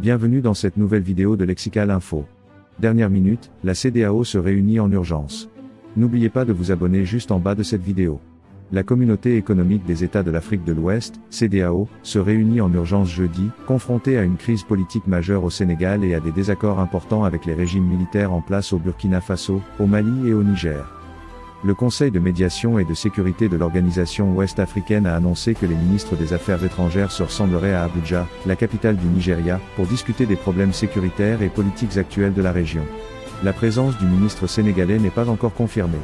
Bienvenue dans cette nouvelle vidéo de Lexical Info. Dernière minute, la CEDEAO se réunit en urgence. N'oubliez pas de vous abonner juste en bas de cette vidéo. La Communauté économique des États de l'Afrique de l'Ouest, CEDEAO, se réunit en urgence jeudi, confrontée à une crise politique majeure au Sénégal et à des désaccords importants avec les régimes militaires en place au Burkina Faso, au Mali et au Niger. Le Conseil de médiation et de sécurité de l'organisation ouest-africaine a annoncé que les ministres des Affaires étrangères se rassembleraient à Abuja, la capitale du Nigeria, pour discuter des problèmes sécuritaires et politiques actuels de la région. La présence du ministre sénégalais n'est pas encore confirmée.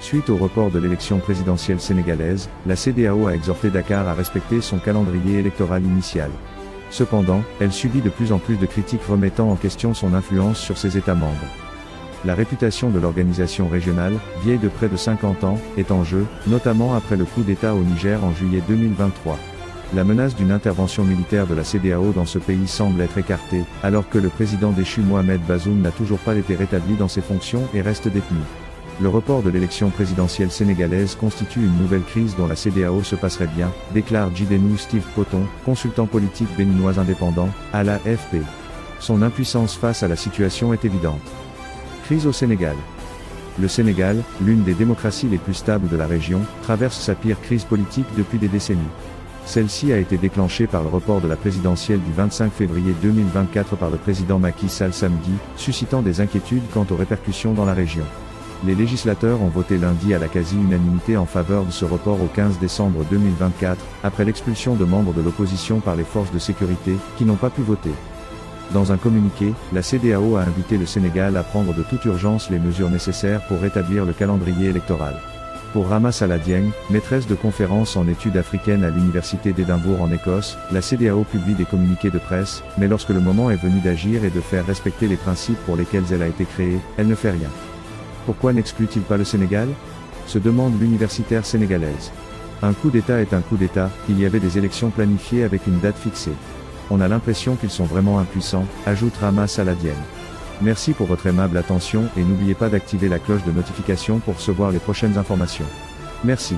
Suite au report de l'élection présidentielle sénégalaise, la CEDEAO a exhorté Dakar à respecter son calendrier électoral initial. Cependant, elle subit de plus en plus de critiques remettant en question son influence sur ses États membres. La réputation de l'organisation régionale, vieille de près de 50 ans, est en jeu, notamment après le coup d'État au Niger en juillet 2023. La menace d'une intervention militaire de la CEDEAO dans ce pays semble être écartée, alors que le président déchu Mohamed Bazoum n'a toujours pas été rétabli dans ses fonctions et reste détenu. Le report de l'élection présidentielle sénégalaise constitue une nouvelle crise dont la CEDEAO se passerait bien, déclare Djidenou Steve Poton, consultant politique béninois indépendant, à l'AFP. Son impuissance face à la situation est évidente. Crise au Sénégal. Le Sénégal, l'une des démocraties les plus stables de la région, traverse sa pire crise politique depuis des décennies. Celle-ci a été déclenchée par le report de la présidentielle du 25 février 2024 par le président Macky Sall samedi, suscitant des inquiétudes quant aux répercussions dans la région. Les législateurs ont voté lundi à la quasi-unanimité en faveur de ce report au 15 décembre 2024, après l'expulsion de membres de l'opposition par les forces de sécurité, qui n'ont pas pu voter. Dans un communiqué, la CEDEAO a invité le Sénégal à prendre de toute urgence les mesures nécessaires pour rétablir le calendrier électoral. Pour Rama Saladieng, maîtresse de conférences en études africaines à l'université d'Édimbourg en Écosse, la CEDEAO publie des communiqués de presse, mais lorsque le moment est venu d'agir et de faire respecter les principes pour lesquels elle a été créée, elle ne fait rien. Pourquoi n'exclut-il pas le Sénégal ? Se demande l'universitaire sénégalaise. Un coup d'État est un coup d'État, il y avait des élections planifiées avec une date fixée. On a l'impression qu'ils sont vraiment impuissants, ajoute Rama Saladieng. Merci pour votre aimable attention et n'oubliez pas d'activer la cloche de notification pour recevoir les prochaines informations. Merci.